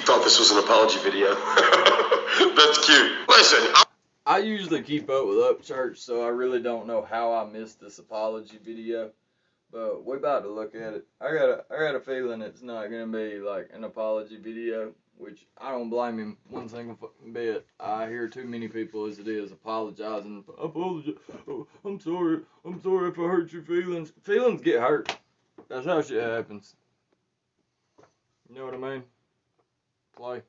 thought this was an apology video. That's cute. Listen, I usually keep up with Upchurch, so I really don't know how I missed this apology video. But we're about to look at it. I got a feeling it's not gonna be like an apology video, which I don't blame him one single fucking bit. I hear too many people as it is apologizing. Apologize. Oh, I'm sorry if I hurt your feelings. Feelings get hurt. That's how shit happens. You know what I mean? Play.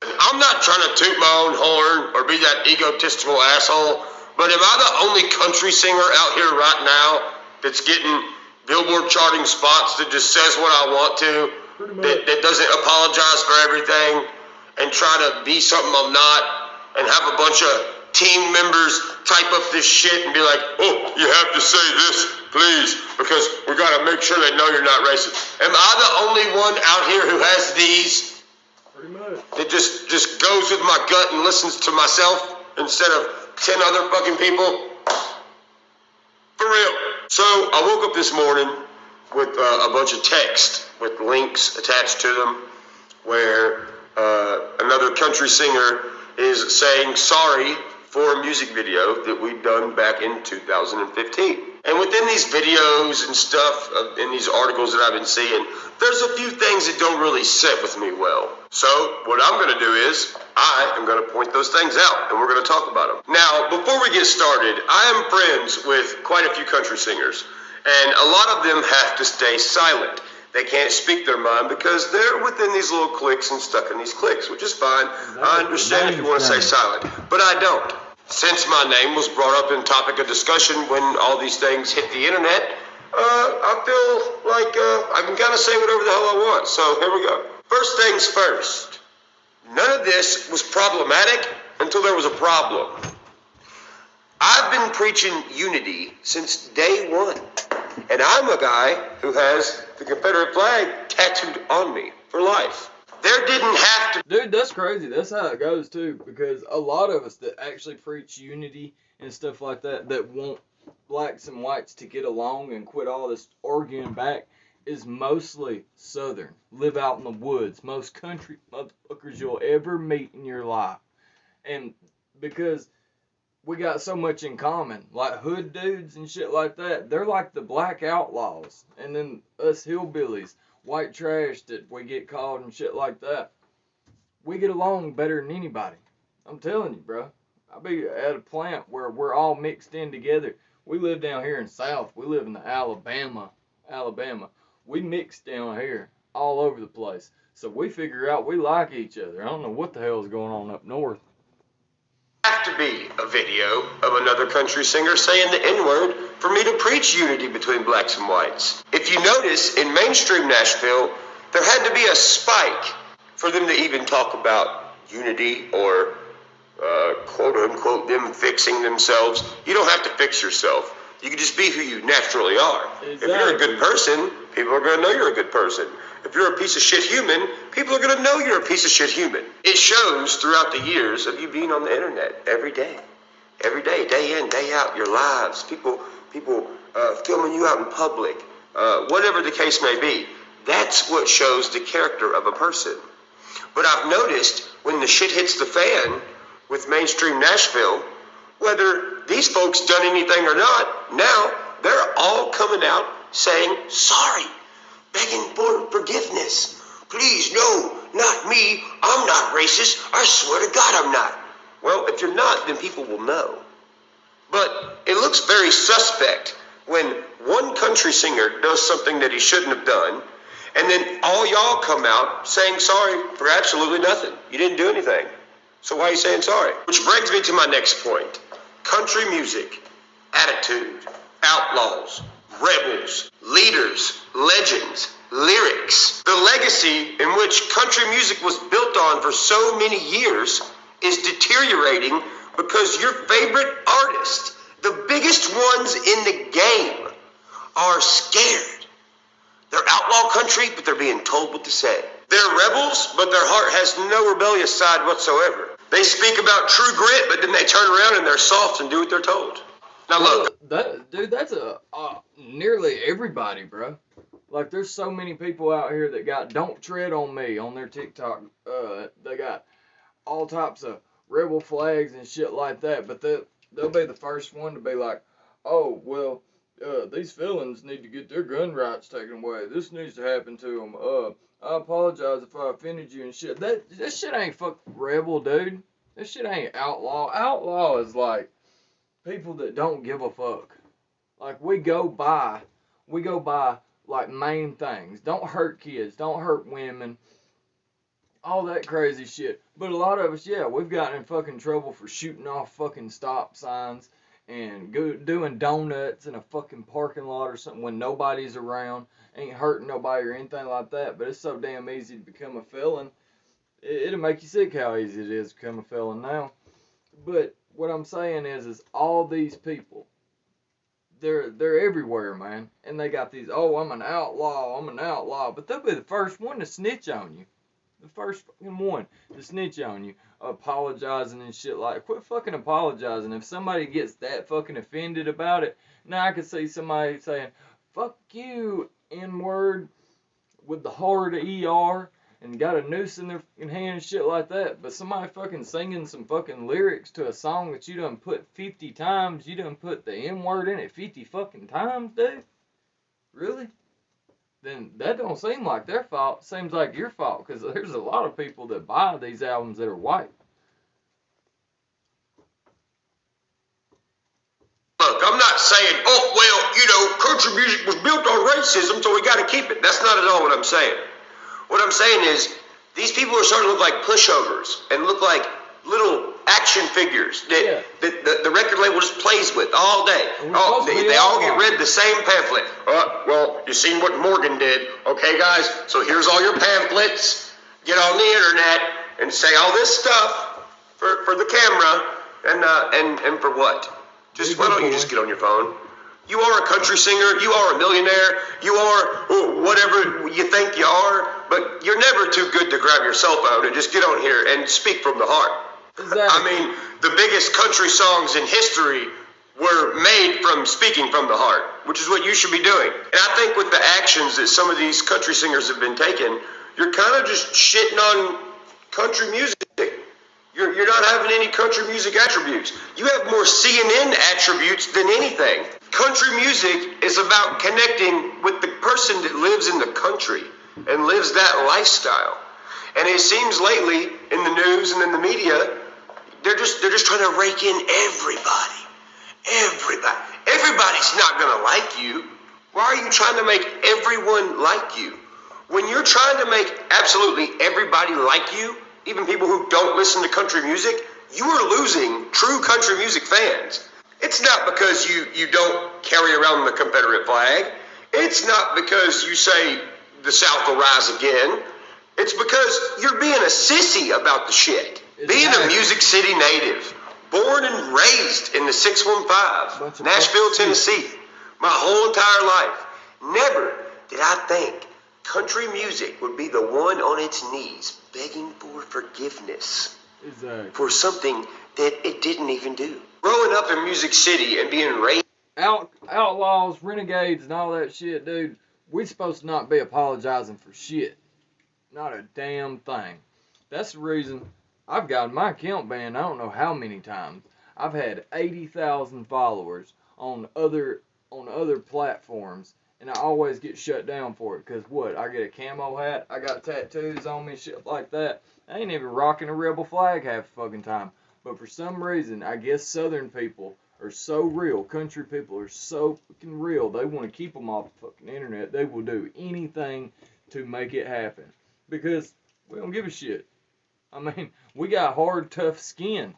I'm not trying to toot my own horn or be that egotistical asshole, but am I the only country singer out here right now that's getting Billboard charting spots that just says what I want to, that doesn't apologize for everything and try to be something I'm not, and have a bunch of team members type up this shit and be like, oh, you have to say this, please, because we got to make sure they know you're not racist. Am I the only one out here who has these? Pretty much. That just goes with my gut and listens to myself instead of 10 other fucking people? For real. So I woke up this morning with a bunch of text with links attached to them where another country singer is saying sorry for a music video that we'd done back in 2015. And within these videos and stuff, in these articles that I've been seeing, there's a few things that don't really sit with me well. So what I'm going to do is I am going to point those things out, and we're going to talk about them. Now, before we get started, I am friends with quite a few country singers, and a lot of them have to stay silent. They can't speak their mind because they're within these little cliques and stuck in these cliques, which is fine. I understand if you want to stay silent, but I don't. Since my name was brought up in topic of discussion when all these things hit the internet, I feel like I can kind of say whatever the hell I want. So here we go. First things first. None of this was problematic until there was a problem. I've been preaching unity since day one. And I'm a guy who has the Confederate flag tattooed on me for life. There didn't have to... Dude, that's crazy. That's how it goes, too. Because a lot of us that actually preach unity and stuff like that, that want blacks and whites to get along and quit all this arguing back, is mostly Southern. Live out in the woods. Most country motherfuckers you'll ever meet in your life. And because we got so much in common, like hood dudes and shit like that, they're like the black outlaws. And then us hillbillies, white trash that we get called and shit like that, we get along better than anybody. I'm telling you, bro. I be at a plant where we're all mixed in together. We live down here in South. We live in the Alabama. We mix down here all over the place. So we figure out we like each other. I don't know what the hell is going on up north. Have to be a video of another country singer saying the N-word for me to preach unity between blacks and whites. If you notice, in mainstream Nashville, there had to be a spike for them to even talk about unity or quote-unquote them fixing themselves. You don't have to fix yourself. You can just be who you naturally are. Exactly. If you're a good person, people are going to know you're a good person. If you're a piece of shit human, people are going to know you're a piece of shit human. It shows throughout the years of you being on the internet every day, day in, day out, your lives, people filming you out in public, whatever the case may be. That's what shows the character of a person. But I've noticed when the shit hits the fan with mainstream Nashville, whether these folks done anything or not, now they're all coming out saying sorry, begging for forgiveness. Please, no, not me. I'm not racist. I swear to God I'm not. Well, if you're not, then people will know. But it looks very suspect when one country singer does something that he shouldn't have done, and then all y'all come out saying sorry for absolutely nothing. You didn't do anything. So why are you saying sorry? Which brings me to my next point. Country music, attitude, outlaws, rebels, leaders, legends, lyrics. The legacy in which country music was built on for so many years is deteriorating because your favorite artists, the biggest ones in the game, are scared. They're outlaw country, but they're being told what to say. They're rebels, but their heart has no rebellious side whatsoever. They speak about true grit, but then they turn around and they're soft and do what they're told. Now look. That's nearly everybody, bro. Like, there's so many people out here that got "Don't Tread on Me" on their TikTok. They got all types of rebel flags and shit like that, but they'll be the first one to be like, oh, well, these felons need to get their gun rights taken away. This needs to happen to them. I apologize if I offended you and shit. That shit ain't fucking rebel, dude. That shit ain't outlaw. Outlaw is like people that don't give a fuck. Like, we go by like main things. Don't hurt kids. Don't hurt women. All that crazy shit. But a lot of us, yeah, we've gotten in fucking trouble for shooting off fucking stop signs and doing donuts in a fucking parking lot or something when nobody's around. Ain't hurting nobody or anything like that. But it's so damn easy to become a felon. It'll make you sick how easy it is to become a felon now. But what I'm saying is all these people, they're everywhere, man. And they got these, oh, I'm an outlaw. But they'll be the first one to snitch on you. The first fucking one to snitch on you, apologizing and shit like, quit fucking apologizing. If somebody gets that fucking offended about it, now I could see somebody saying, fuck you, N-word, with the hard ER, and got a noose in their fucking hand and shit like that. But somebody fucking singing some fucking lyrics to a song that you done put 50 times, you done put the N-word in it 50 fucking times, dude? Really? Then that don't seem like their fault. Seems like your fault, because there's a lot of people that buy these albums that are white. Look, I'm not saying, oh, well, country music was built on racism, so we got to keep it. That's not at all what I'm saying. What I'm saying is, these people are starting to look like pushovers and look like little action figures that the record label just plays with all day. Oh, they all get read the same pamphlet. Well, you seen what Morgan did. Okay, guys, so here's all your pamphlets. Get on the internet and say all this stuff for the camera and for what? Why don't you just get on your phone? You are a country singer. You are a millionaire. You are whatever you think you are, but you're never too good to grab your cell phone and just get on here and speak from the heart. Exactly. I mean, the biggest country songs in history were made from speaking from the heart, which is what you should be doing. And I think with the actions that some of these country singers have been taking, you're kind of just shitting on country music. You're not having any country music attributes. You have more CNN attributes than anything. Country music is about connecting with the person that lives in the country and lives that lifestyle. And it seems lately in the news and in the media, they're just trying to rake in everybody. Everybody's not gonna like you. Why are you trying to make everyone like you? When you're trying to make absolutely everybody like you, even people who don't listen to country music, you are losing true country music fans. It's not because you don't carry around the Confederate flag. It's not because you say the South will rise again. It's because you're being a sissy about the shit. Being a Music City native, born and raised in the 615, Nashville, Tennessee, my whole entire life, never did I think country music would be the one on its knees begging for forgiveness for something that it didn't even do. Growing up in Music City and being raised... Outlaws, renegades, and all that shit, dude, we supposed to not be apologizing for shit. Not a damn thing. That's the reason I've gotten my account banned I don't know how many times. I've had 80,000 followers on other platforms, and I always get shut down for it. Because what? I get a camo hat, I got tattoos on me, shit like that. I ain't even rocking a rebel flag half the fucking time. But for some reason, I guess Southern people are so real, country people are so fucking real, they want to keep them off the fucking internet. They will do anything to make it happen. Because we don't give a shit. I mean, we got hard, tough skin.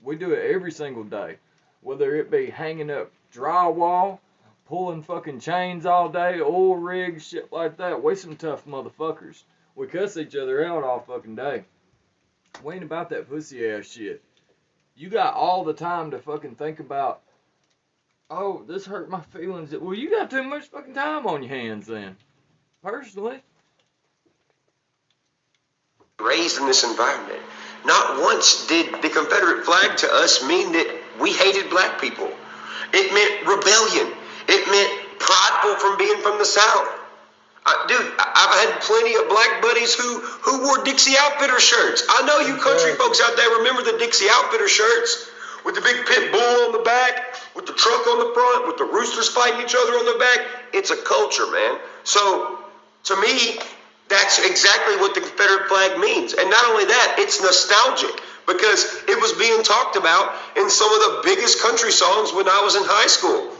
We do it every single day. Whether it be hanging up drywall, pulling fucking chains all day, oil rigs, shit like that. We some tough motherfuckers. We cuss each other out all fucking day. We ain't about that pussy ass shit. You got all the time to fucking think about, oh, this hurt my feelings. Well, you got too much fucking time on your hands then. Personally. Raised in this environment. Not once did the Confederate flag to us mean that we hated black people. It meant rebellion. It meant prideful from being from the South. I've had plenty of black buddies who wore Dixie Outfitter shirts. I know you country folks out there remember the Dixie Outfitter shirts with the big pit bull on the back, with the truck on the front, with the roosters fighting each other on the back. It's a culture, man. So, to me, that's exactly what the Confederate flag means. And not only that, it's nostalgic because it was being talked about in some of the biggest country songs when I was in high school.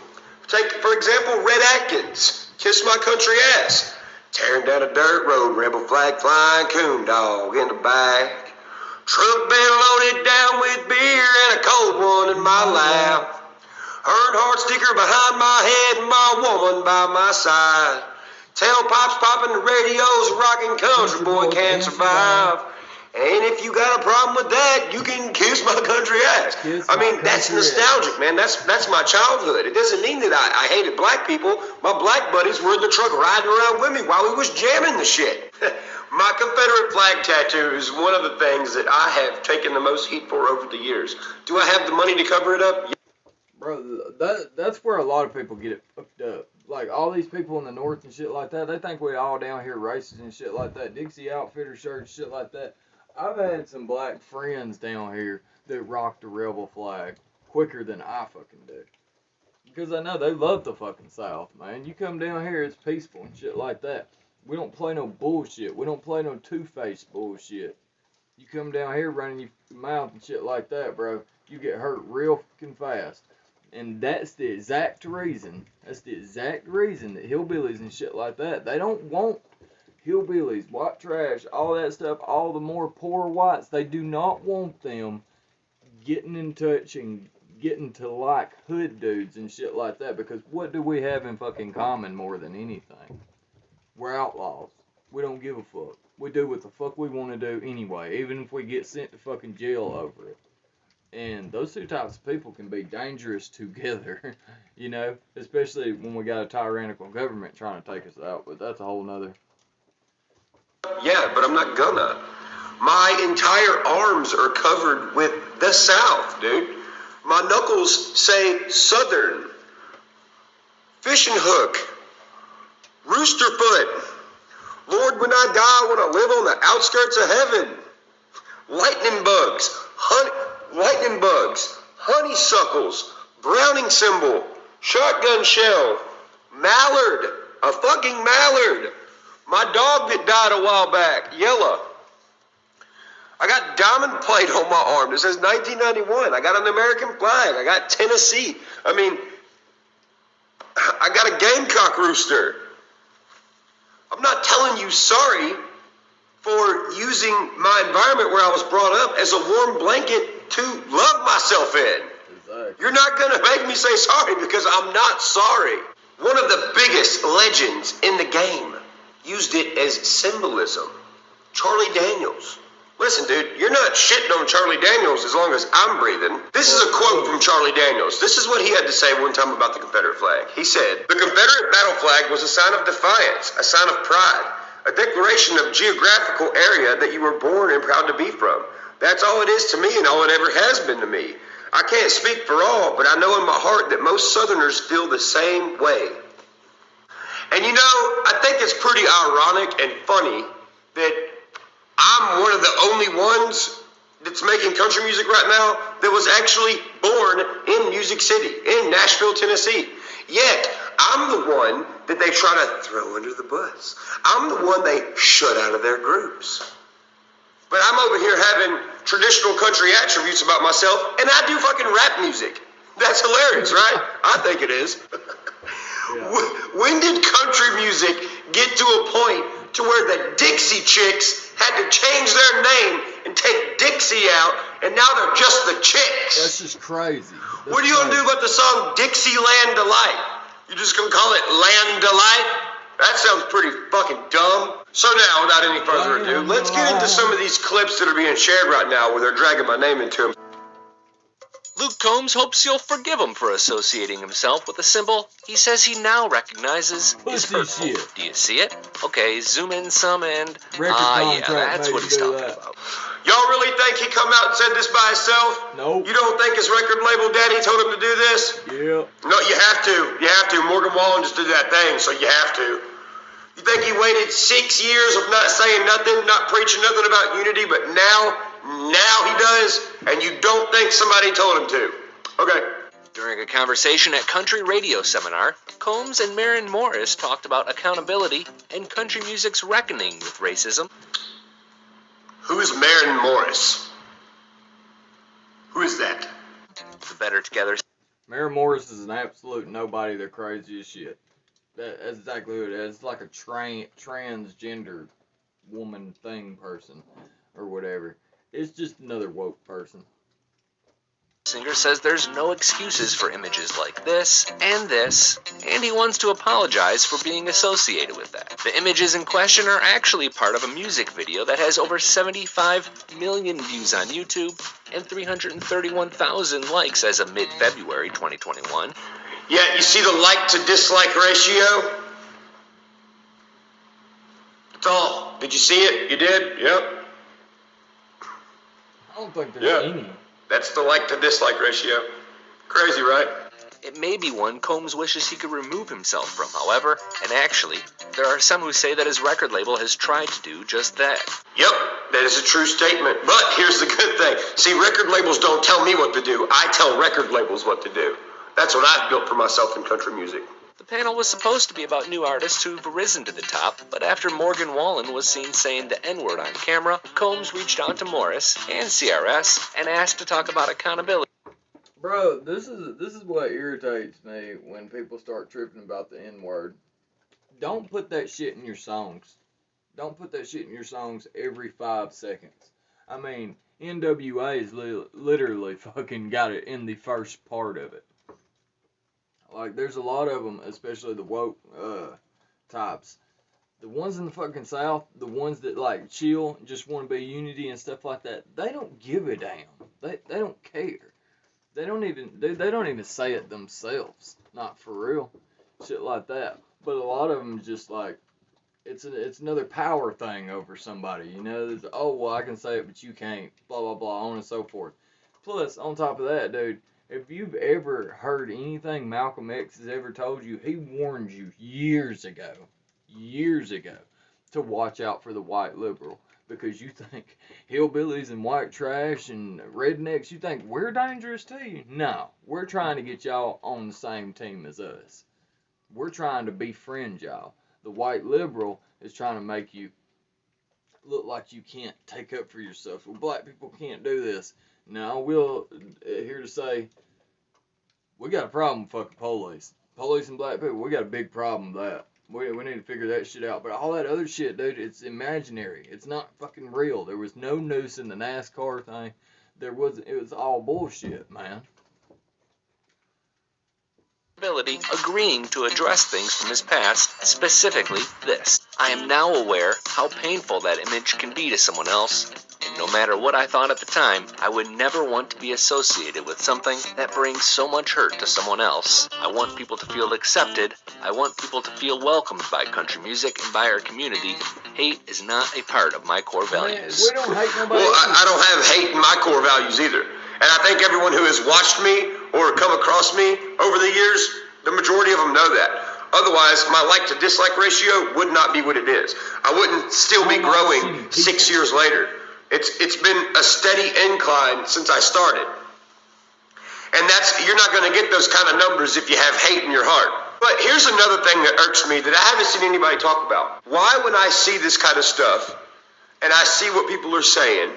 Take, for example, Red Atkins, Kiss My Country Ass. Tearing down a dirt road, rebel flag flying, coon dog in the back. Truck bed loaded down with beer and a cold one in my lap. Earnhardt sticker behind my head and my woman by my side. Tailpipes popping, the radios rocking, country boy can't survive. And if you got a problem with that, you can kiss my country ass. I mean, that's nostalgic, man. That's my childhood. It doesn't mean that I hated black people. My black buddies were in the truck riding around with me while we was jamming the shit. My Confederate flag tattoo is one of the things that I have taken the most heat for over the years. Do I have the money to cover it up? Yeah. Bro, that's where a lot of people get it fucked up. Like, all these people in the North and shit like that, they think we all down here racist and shit like that. Dixie Outfitter shirts, shit like that. I've had some black friends down here that rock the rebel flag quicker than I fucking do. Because I know they love the fucking South, man. You come down here, it's peaceful and shit like that. We don't play no bullshit. We don't play no two-faced bullshit. You come down here running your mouth and shit like that, bro, you get hurt real fucking fast. And that's the exact reason that hillbillies and shit like that, they don't want hillbillies, white trash, all that stuff, all the more poor whites, they do not want them getting in touch and getting to like hood dudes and shit like that, because what do we have in fucking common more than anything? We're outlaws. We don't give a fuck. We do what the fuck we want to do anyway, even if we get sent to fucking jail over it. And those two types of people can be dangerous together, you know, especially when we got a tyrannical government trying to take us out, but that's a whole nother. Yeah, but I'm not gonna. My entire arms are covered with the South, dude. My knuckles say Southern, fishing hook, rooster foot, Lord, when I die, I want to live on the outskirts of heaven, lightning bugs, honeysuckles, browning cymbal, shotgun shell, mallard, a fucking mallard, my dog that died a while back, Yella. I got diamond plate on my arm that says 1991. I got an American flag. I got Tennessee. I mean, I got a gamecock rooster. I'm not telling you sorry for using my environment where I was brought up as a warm blanket to love myself in. Exactly. You're not going to make me say sorry because I'm not sorry. One of the biggest legends in the game used it as symbolism. Charlie Daniels. Listen, dude, you're not shitting on Charlie Daniels as long as I'm breathing. This is a quote from Charlie Daniels. This is what he had to say one time about the Confederate flag. He said, "The Confederate battle flag was a sign of defiance, a sign of pride, a declaration of geographical area that you were born and proud to be from. That's all it is to me and all it ever has been to me. I can't speak for all, but I know in my heart that most Southerners feel the same way." And you know, I think it's pretty ironic and funny that I'm one of the only ones that's making country music right now that was actually born in Music City, in Nashville, Tennessee. Yet, I'm the one that they try to throw under the bus. I'm the one they shut out of their groups. But I'm over here having traditional country attributes about myself, and I do fucking rap music. That's hilarious, right? I think it is. Yeah. When did country music get to a point to where the Dixie Chicks had to change their name and take Dixie out, and now they're just the Chicks? That's just crazy. What are you going to do about the song Dixieland Delight? You just going to call it Land Delight? That sounds pretty fucking dumb. So now, without any further ado, let's get into some of these clips that are being shared right now where they're dragging my name into them. Luke Combs hopes you'll forgive him for associating himself with a symbol he says he now recognizes is hurtful. Do you see it? Okay, zoom in some and... yeah, that's what he's talking about. Y'all really think he come out and said this by himself? Nope. You don't think his record label daddy told him to do this? Yeah. No, you have to. You have to. Morgan Wallen just did that thing, so you have to. You think he waited 6 years of not saying nothing, not preaching nothing about unity, but now he does, and you don't think somebody told him to? Okay. During a conversation at Country Radio Seminar, Combs and Maren Morris talked about accountability and country music's reckoning with racism. Who is Maren Morris? Who is that? The Better Together. Maren Morris is an absolute nobody. They're crazy as shit. That's exactly what it is. It's like a transgender woman thing person or whatever. It's just another woke person. Singer says there's no excuses for images like this, and he wants to apologize for being associated with that. The images in question are actually part of a music video that has over 75 million views on YouTube and 331,000 likes as of mid-February 2021. Yeah, you see the like to dislike ratio? That's all. Did you see it? You did? Yep. I don't think there's any. That's the like to dislike ratio. Crazy, right? It may be one Combs wishes he could remove himself from, however, and actually, there are some who say that his record label has tried to do just that. Yep, that is a true statement. But here's the good thing. See, record labels don't tell me what to do. I tell record labels what to do. That's what I've built for myself in country music. The panel was supposed to be about new artists who've risen to the top, but after Morgan Wallen was seen saying the N-word on camera, Combs reached out to Morris and CRS and asked to talk about accountability. Bro, this is what irritates me when people start tripping about the N-word. Don't put that shit in your songs. Don't put that shit in your songs every 5 seconds. I mean, NWA's literally fucking got it in the first part of it. Like, there's a lot of them, especially the woke types. The ones in the fucking South, the ones that, like, chill, just want to be unity and stuff like that, they don't give a damn. They don't care. They don't even say it themselves. Not for real. Shit like that. But a lot of them just, like, it's another power thing over somebody, you know? There's, oh, well, I can say it, but you can't. Blah, blah, blah, on and so forth. Plus, on top of that, dude, if you've ever heard anything Malcolm X has ever told you, he warned you years ago, to watch out for the white liberal. Because you think hillbillies and white trash and rednecks, you think we're dangerous to you? No, we're trying to get y'all on the same team as us. We're trying to befriend y'all. The white liberal is trying to make you look like you can't take up for yourself. Well, black people can't do this. No, we'll here to say we got a problem with fucking police. Police and black people, we got a big problem with that. We need to figure that shit out. But all that other shit, dude, it's imaginary. It's not fucking real. There was no noose in the NASCAR thing. It was all bullshit, man. Agreeing to address things from his past, specifically this. I am now aware how painful that image can be to someone else, and no matter what I thought at the time, I would never want to be associated with something that brings so much hurt to someone else. I want people to feel accepted. I want people to feel welcomed by country music and by our community. Hate is not a part of my core values. We don't hate nobody. Well, I don't have hate in my core values either. And I think everyone who has watched me or come across me over the years, the majority of them know that. Otherwise, my like to dislike ratio would not be what it is. I wouldn't still be growing 6 years later. It's been a steady incline since I started. And you're not going to get those kind of numbers if you have hate in your heart. But here's another thing that irks me that I haven't seen anybody talk about. Why, when I see this kind of stuff and I see what people are saying,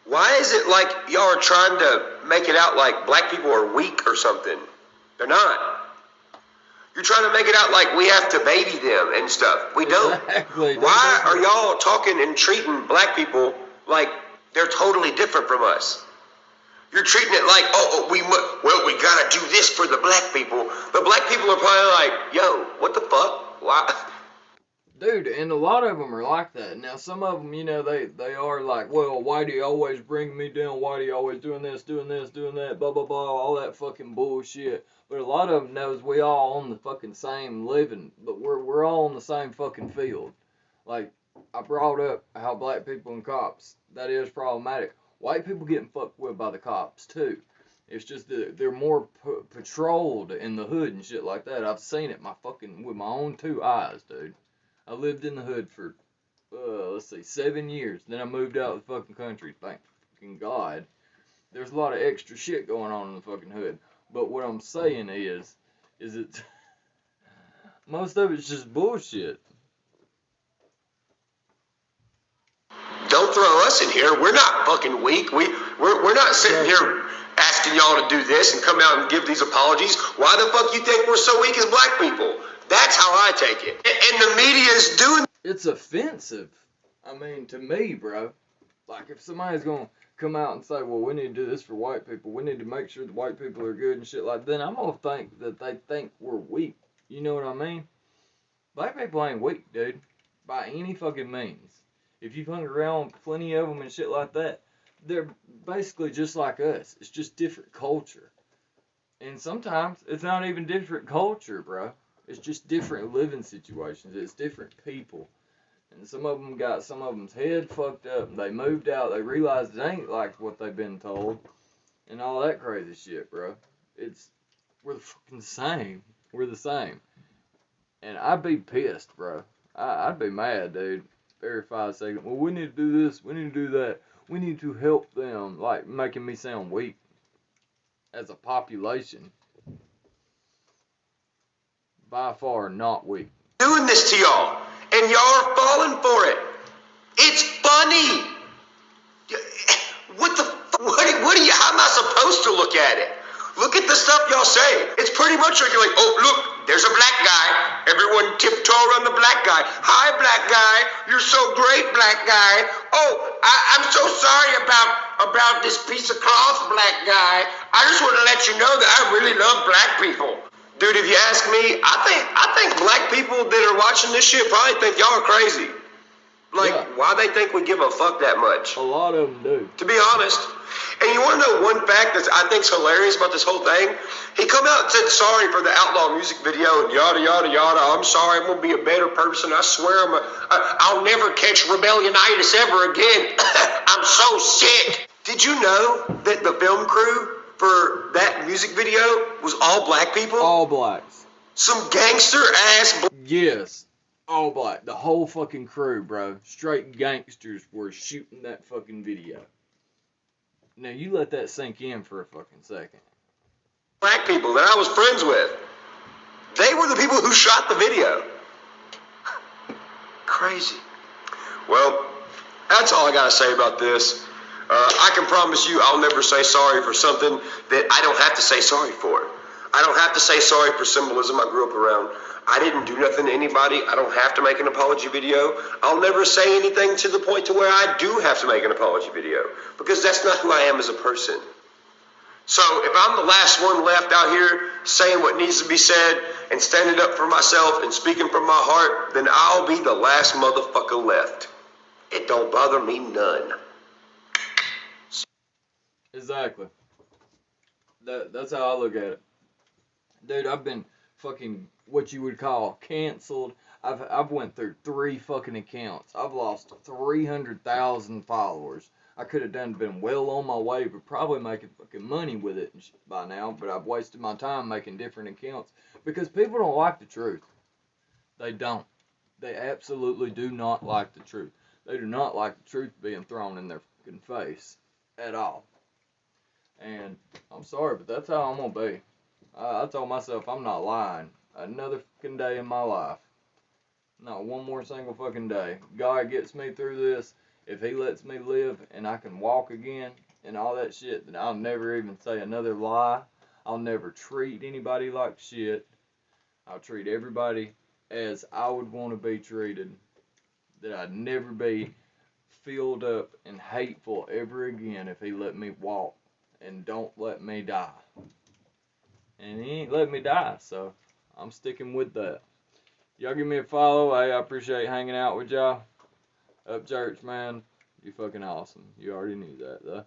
why is it like y'all are trying to make it out like black people are weak or something? They're not. You're trying to make it out like we have to baby them and stuff. We don't. Exactly. Why are y'all talking and treating black people like they're totally different from us? You're treating it like, we gotta do this for the black people. The black people are probably like, yo, what the fuck? Why? Dude, and a lot of them are like that. Now, some of them, you know, they are like, well, why do you always bring me down? Why do you always doing this, doing that, blah, blah, blah, all that fucking bullshit. But a lot of them knows we all on the fucking same living, but we're all on the same fucking field. Like, I brought up how black people and cops, that is problematic. White people getting fucked with by the cops, too. It's just that they're more patrolled in the hood and shit like that. I've seen it with my own 2 eyes, dude. I lived in the hood for, let's see, 7 years. Then I moved out of the fucking country. Thank fucking God. There's a lot of extra shit going on in the fucking hood. But what I'm saying is it most of it's just bullshit. Don't throw us in here. We're not fucking weak. We're not sitting here asking y'all to do this and come out and give these apologies. Why the fuck you think we're so weak as black people? That's how I take it. And the media is doing. It's offensive. I mean, to me, bro. Like, if somebody's gonna come out and say, well, we need to do this for white people, we need to make sure the white people are good and shit like that, then I'm gonna think that they think we're weak. You know what I mean? Black people ain't weak, dude. By any fucking means. If you've hung around plenty of them and shit like that, they're basically just like us. It's just different culture. And sometimes it's not even different culture, bro. It's just different living situations. It's different people. And some of them got some of them's head fucked up. And they moved out. They realized it ain't like what they've been told. And all that crazy shit, bro. We're the fucking same. We're the same. And I'd be pissed, bro. I'd be mad, dude. Every 5 seconds. Well, we need to do this. We need to do that. We need to help them. Like, making me sound weak. As a population. By far not weak. Doing this to y'all. And y'all are falling for it. It's funny. How am I supposed to look at it? Look at the stuff y'all say. It's pretty much like, oh, look, there's a black guy. Everyone tiptoe around the black guy. Hi, black guy. You're so great, black guy. Oh, I'm so sorry about this piece of cloth, black guy. I just want to let you know that I really love black people. Dude, if you ask me, I think black people that are watching this shit probably think y'all are crazy. Like, why they think we give a fuck that much? A lot of them do. To be honest. And you want to know one fact that I think's hilarious about this whole thing? He come out and said sorry for the Outlaw music video and yada, yada, yada. I'm sorry, I'm going to be a better person. I swear I'll never catch rebellionitis ever again. I'm so sick. Did you know that the film crew for that music video was all black people? All blacks. Some gangster ass. Yes. All black. The whole fucking crew, bro. Straight gangsters were shooting that fucking video. Now, you let that sink in for a fucking second. Black people that I was friends with. They were the people who shot the video. Crazy. Well, that's all I gotta say about this. I can promise you I'll never say sorry for something that I don't have to say sorry for. I don't have to say sorry for symbolism I grew up around. I didn't do nothing to anybody. I don't have to make an apology video. I'll never say anything to the point to where I do have to make an apology video, because that's not who I am as a person. So if I'm the last one left out here saying what needs to be said and standing up for myself and speaking from my heart, then I'll be the last motherfucker left. It don't bother me none. Exactly. That's how I look at it. Dude, I've been fucking what you would call canceled. I've went through 3 fucking accounts. I've lost 300,000 followers. I could have been well on my way, but probably making fucking money with it by now. But I've wasted my time making different accounts because people don't like the truth. They don't. They absolutely do not like the truth. They do not like the truth being thrown in their fucking face at all. And I'm sorry, but that's how I'm gonna be. I told myself I'm not lying another fucking day in my life. Not one more single fucking day. God gets me through this. If he lets me live and I can walk again and all that shit, then I'll never even say another lie. I'll never treat anybody like shit. I'll treat everybody as I would want to be treated. That I'd never be filled up and hateful ever again if he let me walk and don't let me die. And he ain't let me die, so I'm sticking with that. Y'all give me a follow. Hey, I appreciate hanging out with y'all. Upchurch, man. You fucking awesome. You already knew that, though.